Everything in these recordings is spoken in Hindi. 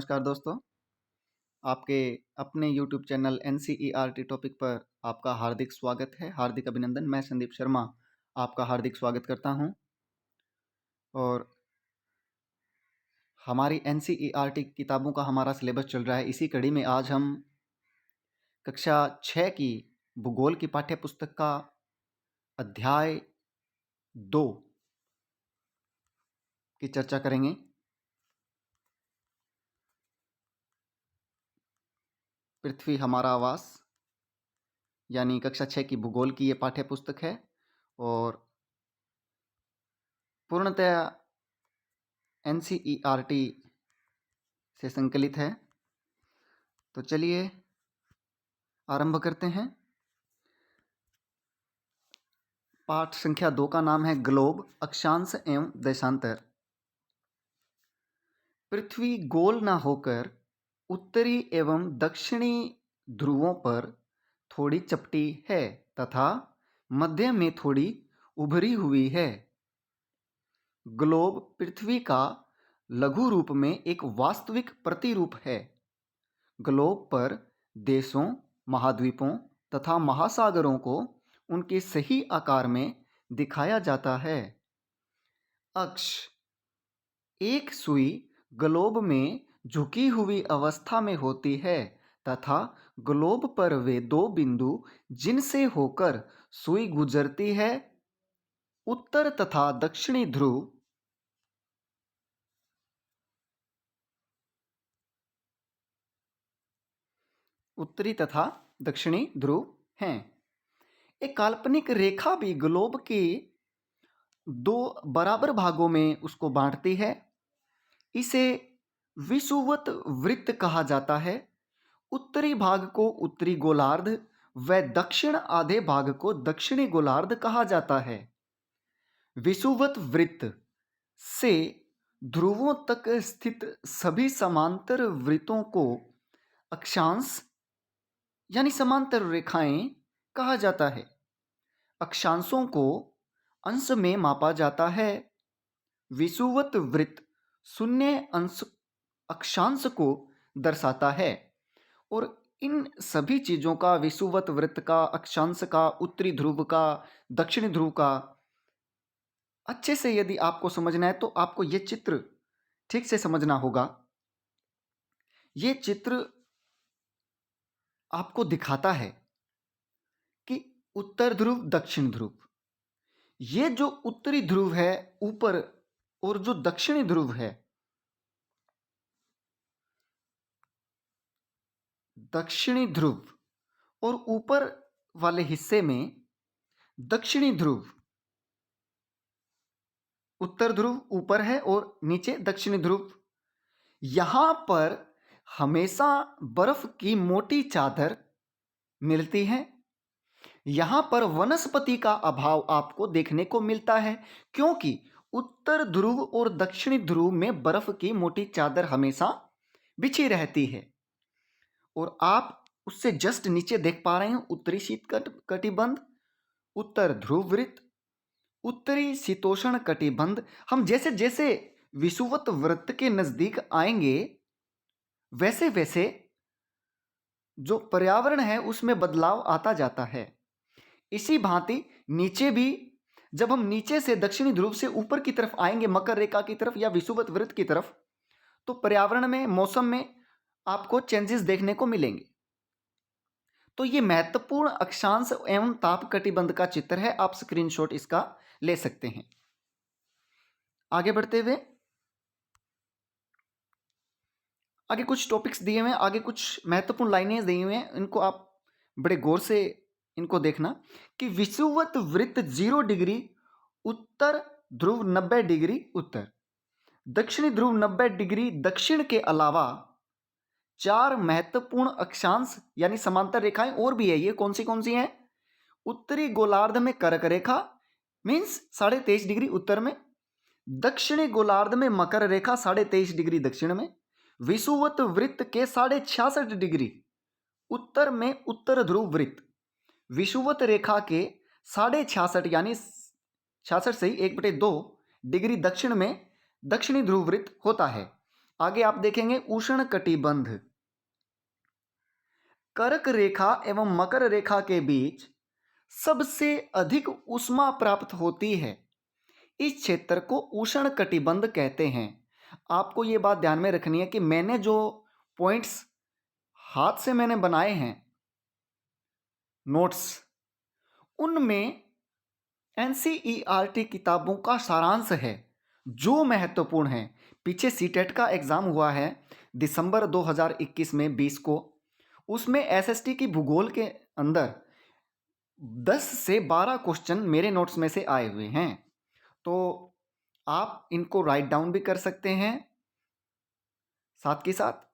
नमस्कार दोस्तों, आपके अपने YouTube चैनल NCERT टॉपिक पर आपका हार्दिक स्वागत है, हार्दिक अभिनंदन। मैं संदीप शर्मा आपका हार्दिक स्वागत करता हूं और हमारी NCERT किताबों का हमारा सिलेबस चल रहा है। इसी कड़ी में आज हम कक्षा 6 की भूगोल की पाठ्य पुस्तक का अध्याय 2 की चर्चा करेंगे। पृथ्वी हमारा आवास यानी कक्षा 6 की भूगोल की ये पाठ्य पुस्तक है और पूर्णतया NCERT से संकलित है। तो चलिए आरंभ करते हैं। पाठ संख्या 2 का नाम है ग्लोब, अक्षांश एवं देशांतर। पृथ्वी गोल न होकर उत्तरी एवं दक्षिणी ध्रुवों पर थोड़ी चपटी है तथा मध्य में थोड़ी उभरी हुई है। ग्लोब पृथ्वी का लघु रूप में एक वास्तविक प्रतिरूप है। ग्लोब पर देशों, महाद्वीपों तथा महासागरों को उनके सही आकार में दिखाया जाता है। अक्ष, एक सुई ग्लोब में झुकी हुई अवस्था में होती है तथा ग्लोब पर वे दो बिंदु जिनसे होकर सुई गुजरती है, उत्तर तथा दक्षिणी ध्रुव, उत्तरी तथा दक्षिणी ध्रुव हैं। एक काल्पनिक रेखा भी ग्लोब के दो बराबर भागों में उसको बांटती है। इसे विषुवत वृत्त कहा जाता है। उत्तरी भाग को उत्तरी गोलार्ध व दक्षिण आधे भाग को दक्षिणी गोलार्ध कहा जाता है। विषुवत वृत्त से ध्रुवों तक स्थित सभी समांतर वृत्तों को अक्षांश यानी समांतर रेखाएं कहा जाता है। अक्षांशों को अंश में मापा जाता है। विषुवत वृत्त शून्य अंश अक्षांश को दर्शाता है और इन सभी चीज़ों का, विषुवत वृत्त का, अक्षांश का, उत्तरी ध्रुव का, दक्षिणी ध्रुव का, अच्छे से यदि आपको समझना है तो आपको ये चित्र ठीक से समझना होगा। ये चित्र आपको दिखाता है कि उत्तर ध्रुव, दक्षिण ध्रुव, ये जो उत्तरी ध्रुव है ऊपर और जो दक्षिणी ध्रुव है, दक्षिणी ध्रुव और ऊपर वाले हिस्से में दक्षिणी ध्रुव, उत्तर ध्रुव ऊपर है और नीचे दक्षिणी ध्रुव। यहां पर हमेशा बर्फ की मोटी चादर मिलती है। यहां पर वनस्पति का अभाव आपको देखने को मिलता है क्योंकि उत्तर ध्रुव और दक्षिणी ध्रुव में बर्फ की मोटी चादर हमेशा बिछी रहती है और आप उससे जस्ट नीचे देख पा रहे हैं उत्तरी शीतकटिबंध, उत्तर ध्रुव वृत्त, उत्तरी शीतोष्ण कटिबंध। हम जैसे जैसे विषुवत वृत्त के नजदीक आएंगे वैसे वैसे जो पर्यावरण है उसमें बदलाव आता जाता है। इसी भांति नीचे भी जब हम नीचे से दक्षिणी ध्रुव से ऊपर की तरफ आएंगे, मकर रेखा की तरफ या विषुवत वृत्त की तरफ, तो पर्यावरण में, मौसम में आपको चेंजेस देखने को मिलेंगे। तो ये महत्वपूर्ण अक्षांश एवं ताप कटिबंध का चित्र है। आप स्क्रीनशॉट इसका ले सकते हैं। आगे बढ़ते हुए आगे कुछ टॉपिक्स दिए हुए हैं, आगे कुछ महत्वपूर्ण लाइनें दी हुई हैं, इनको आप बड़े गौर से इनको देखना कि विषुवत वृत्त 0 डिग्री उत्तर, ध्रुव 90 डिग्री उत्तर, दक्षिणी ध्रुव 90 डिग्री दक्षिण के अलावा 4 महत्वपूर्ण अक्षांश यानी समांतर रेखाएं और भी है। ये कौन सी हैं? उत्तरी गोलार्ध में कर्क रेखा मीन्स 23.5 डिग्री उत्तर में, दक्षिणी गोलार्ध में मकर रेखा 23.5 डिग्री दक्षिण में, विषुवत वृत्त के 66.5 डिग्री उत्तर में उत्तर ध्रुव वृत्त, विषुवत रेखा के 66.5 यानी 66 से 1/2 डिग्री दक्षिण में दक्षिणी ध्रुव वृत्त होता है। आगे आप देखेंगे उष्ण कटिबंध। कर्क रेखा एवं मकर रेखा के बीच सबसे अधिक ऊष्मा प्राप्त होती है। इस क्षेत्र को उष्ण कटिबंध कहते हैं। आपको ये बात ध्यान में रखनी है कि मैंने जो पॉइंट्स हाथ से मैंने बनाए हैं नोट्स, उनमें एनसीईआरटी किताबों का सारांश है जो महत्वपूर्ण है। पीछे सीटेट का एग्जाम हुआ है दिसंबर 2021 में 20 को, उसमें एसएसटी की भूगोल के अंदर 10 से 12 क्वेश्चन मेरे नोट्स में से आए हुए हैं, तो आप इनको राइट डाउन भी कर सकते हैं साथ के साथ।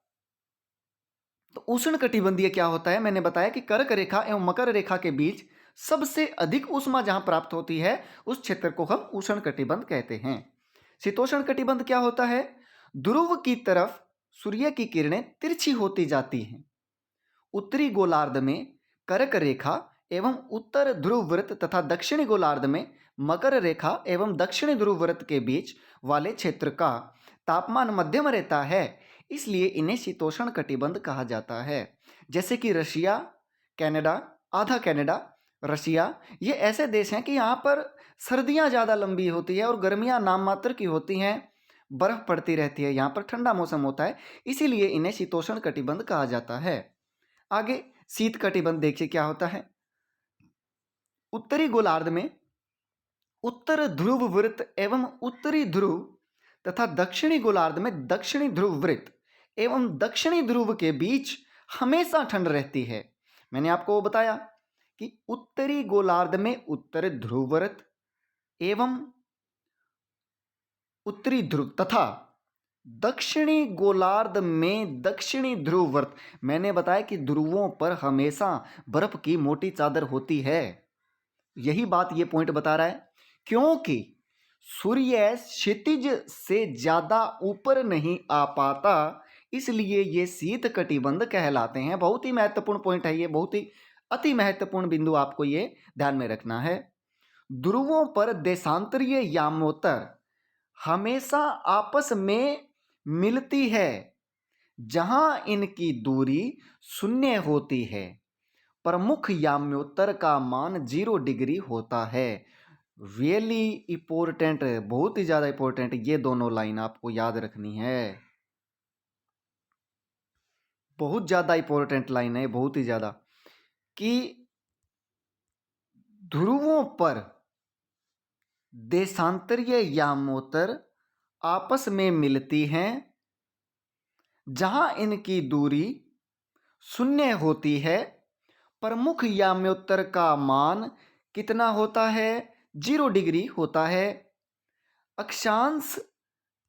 तो उष्ण कटिबंधीय क्या होता है, मैंने बताया कि कर्क रेखा एवं मकर रेखा के बीच सबसे अधिक ऊष्मा जहां प्राप्त होती है उस क्षेत्र को हम उष्ण कटिबंध कहते हैं। शीतोष्ण कटिबंध क्या होता है, ध्रुव की तरफ सूर्य की किरणें तिरछी होती जाती हैं। उत्तरी गोलार्ध में कर्क रेखा एवं उत्तर ध्रुव वृत्त तथा दक्षिणी गोलार्ध में मकर रेखा एवं दक्षिणी ध्रुव वृत्त के बीच वाले क्षेत्र का तापमान मध्यम रहता है, इसलिए इन्हें शीतोष्ण कटिबंध कहा जाता है। जैसे कि रशिया, कनाडा, आधा कनाडा, रशिया, ये ऐसे देश हैं कि यहाँ पर सर्दियाँ ज़्यादा लंबी होती है और गर्मियाँ नाम मात्र की होती हैं, बर्फ़ पड़ती रहती है, यहाँ पर ठंडा मौसम होता है, इसीलिए इन्हें शीतोष्ण कटिबंध कहा जाता है। आगे शीत कटिबंध देखिए क्या होता है। उत्तरी गोलार्ध में उत्तर ध्रुव वृत्त एवं उत्तरी ध्रुव तथा दक्षिणी गोलार्ध में दक्षिणी ध्रुव वृत्त एवं दक्षिणी ध्रुव के बीच हमेशा ठंड रहती है। मैंने आपको बताया कि उत्तरी गोलार्ध में उत्तर ध्रुव वृत्त एवं उत्तरी ध्रुव तथा दक्षिणी गोलार्ध में दक्षिणी ध्रुव वृत्त, मैंने बताया कि ध्रुवों पर हमेशा बर्फ की मोटी चादर होती है। यही बात ये पॉइंट बता रहा है, क्योंकि सूर्य क्षितिज से ज्यादा ऊपर नहीं आ पाता, इसलिए ये शीत कटिबंध कहलाते हैं। बहुत ही महत्वपूर्ण पॉइंट है ये, बहुत ही अति महत्वपूर्ण बिंदु आपको ये ध्यान में रखना है। ध्रुवों पर देशांतरीय यामोत्तर हमेशा आपस में मिलती है जहां इनकी दूरी शून्य होती है। प्रमुख याम्योत्तर का मान 0 डिग्री होता है। रियली इंपॉर्टेंट, बहुत ही ज्यादा इंपॉर्टेंट, ये दोनों लाइन आपको याद रखनी है, बहुत ज्यादा इंपॉर्टेंट लाइन है, बहुत ही ज्यादा, कि ध्रुवों पर देशांतरीय यामोत्तर आपस में मिलती हैं जहां इनकी दूरी शून्य होती है। प्रमुख याम्योत्तर का मान कितना होता है, 0 डिग्री होता है। अक्षांश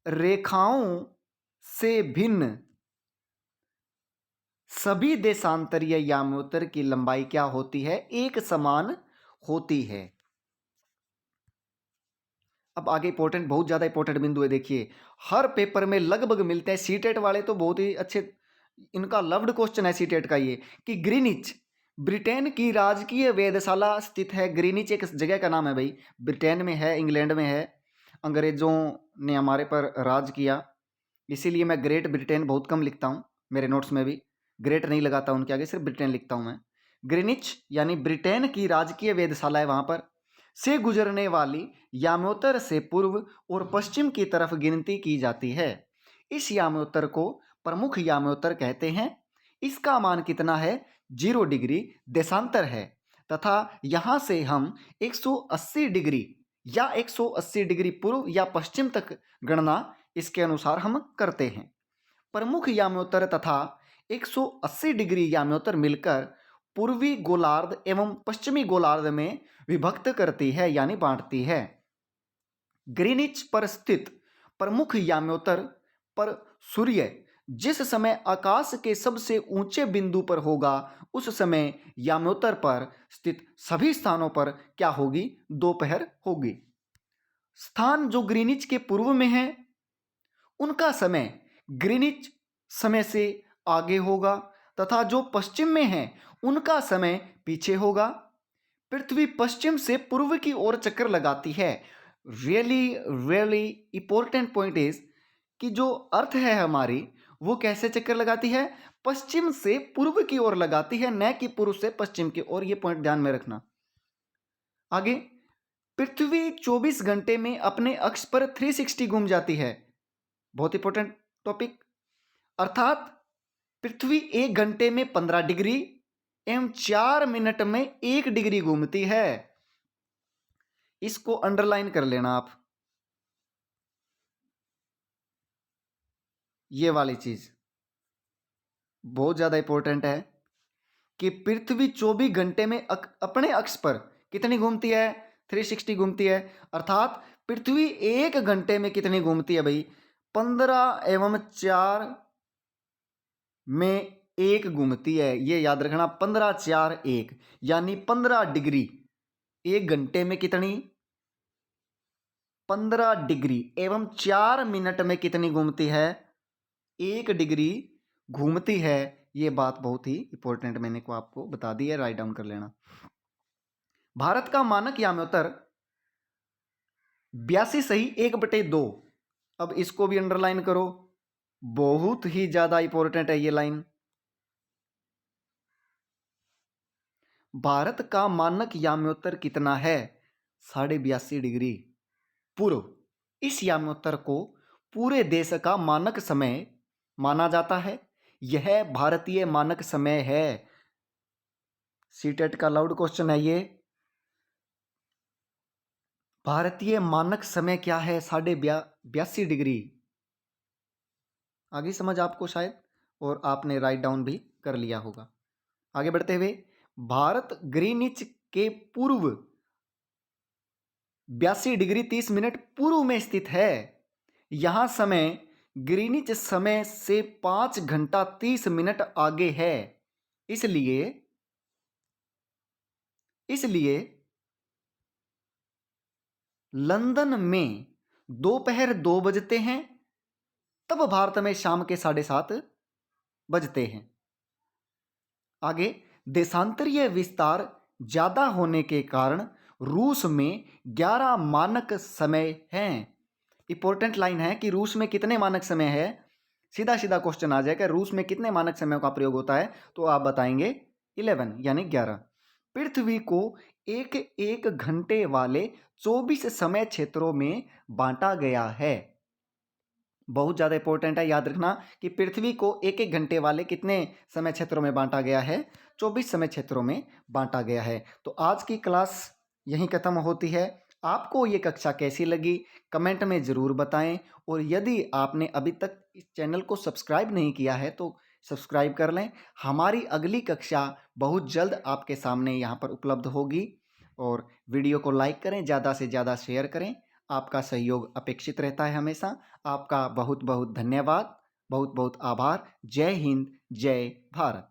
रेखाओं से भिन्न सभी देशांतरीय याम्योत्तर की लंबाई क्या होती है, एक समान होती है। अब आगे इंपॉर्टेंट, बहुत ज्यादा इंपॉर्टेंट बिंदु है, देखिए हर पेपर में लगभग मिलते हैं। सीटेट वाले तो बहुत ही अच्छे, इनका लव्ड क्वेश्चन है सीटेट का ये, कि ग्रीनिच ब्रिटेन की राजकीय वेधशाला स्थित है। ग्रीनिच एक जगह का नाम है भाई, ब्रिटेन में है, इंग्लैंड में है। अंग्रेजों ने हमारे पर राज किया, इसीलिए मैं ग्रेट ब्रिटेन बहुत कम लिखता हूँ, मेरे नोट्स में भी ग्रेट नहीं लगाता उनके आगे, सिर्फ ब्रिटेन लिखता हूँ मैं। ग्रीनिच यानी ब्रिटेन की राजकीय वेधशाला है, वहाँ पर से गुजरने वाली याम्योत्तर से पूर्व और पश्चिम की तरफ गिनती की जाती है। इस याम्योत्तर को प्रमुख याम्योत्तर कहते हैं। इसका मान कितना है, 0 डिग्री देशांतर है, तथा यहाँ से हम 180 डिग्री या 180 डिग्री पूर्व या पश्चिम तक गणना इसके अनुसार हम करते हैं। प्रमुख याम्योत्तर तथा 180 डिग्री याम्योत्तर मिलकर पूर्वी गोलार्ध एवं पश्चिमी गोलार्ध में विभक्त करती है, यानी बांटती है। ग्रीनिच पर स्थित प्रमुख याम्योत्तर पर सूर्य जिस समय आकाश के सबसे ऊंचे बिंदु पर होगा, उस समय याम्योत्तर पर स्थित सभी स्थानों पर क्या होगी, दोपहर होगी। स्थान जो ग्रीनिच के पूर्व में है उनका समय ग्रीनिच समय से आगे होगा, तथा जो पश्चिम में है उनका समय पीछे होगा। पृथ्वी पश्चिम से पूर्व की ओर चक्कर लगाती है। Really really important point is कि जो अर्थ है हमारी वो कैसे चक्कर लगाती है, पश्चिम से पूर्व की ओर लगाती है, न कि पूर्व से पश्चिम की ओर। ये पॉइंट ध्यान में रखना। आगे, पृथ्वी 24 घंटे में अपने अक्ष पर 360 घूम जाती है। बहुत इंपॉर्टेंट टॉपिक। अर्थात पृथ्वी 1 घंटे में 15 डिग्री एवं 4 मिनट में 1 डिग्री घूमती है। इसको अंडरलाइन कर लेना आप, ये वाली चीज बहुत ज्यादा इंपॉर्टेंट है कि पृथ्वी 24 घंटे में अपने अक्ष पर कितनी घूमती है, 360 घूमती है। अर्थात पृथ्वी 1 घंटे में कितनी घूमती है भाई, 15 एवं 4 में 1 घूमती है। ये याद रखना, 15 4 1 यानी 15 डिग्री 1 घंटे में कितनी, 15 डिग्री एवं 4 मिनट में कितनी घूमती है, 1 डिग्री घूमती है। ये बात बहुत ही इंपॉर्टेंट मैंने को आपको बता दी है, राइट डाउन कर लेना। भारत का मानक याम्योत्तर 82 सही 1/2। अब इसको भी अंडरलाइन करो, बहुत ही ज्यादा इंपॉर्टेंट है ये लाइन। भारत का मानक याम्योत्तर कितना है, 82.5 डिग्री पूर्व। इस याम्योत्तर को पूरे देश का मानक समय माना जाता है। यह भारतीय मानक समय है। सीटेट का लाउड क्वेश्चन है ये। भारतीय मानक समय क्या है, 82.5 डिग्री। आगे समझ आपको शायद, और आपने राइट डाउन भी कर लिया होगा। आगे बढ़ते हुए, भारत ग्रीनिच के पूर्व 82 डिग्री 30 मिनट पूर्व में स्थित है। यहां समय ग्रीनिच समय से 5 घंटा 30 मिनट आगे है। इसलिए लंदन में दोपहर 2 बजते हैं, तब भारत में शाम के 7:30 बजते हैं। आगे, देशांतरीय विस्तार ज्यादा होने के कारण रूस में 11 मानक समय हैं। इंपॉर्टेंट लाइन है कि रूस में कितने मानक समय है। सीधा सीधा क्वेश्चन आ जाएगा, रूस में कितने मानक समय का प्रयोग होता है, तो आप बताएंगे 11 यानी 11। पृथ्वी को एक एक घंटे वाले 24 समय क्षेत्रों में बांटा गया है। बहुत ज्यादा इंपॉर्टेंट है, याद रखना कि पृथ्वी को एक एक घंटे वाले कितने समय क्षेत्रों में बांटा गया है, 24 समय क्षेत्रों में बांटा गया है। तो आज की क्लास यहीं खत्म होती है। आपको ये कक्षा कैसी लगी कमेंट में ज़रूर बताएं, और यदि आपने अभी तक इस चैनल को सब्सक्राइब नहीं किया है तो सब्सक्राइब कर लें। हमारी अगली कक्षा बहुत जल्द आपके सामने यहाँ पर उपलब्ध होगी। और वीडियो को लाइक करें, ज़्यादा से ज़्यादा शेयर करें। आपका सहयोग अपेक्षित रहता है हमेशा। आपका बहुत बहुत धन्यवाद, बहुत बहुत आभार। जय हिंद, जय भारत।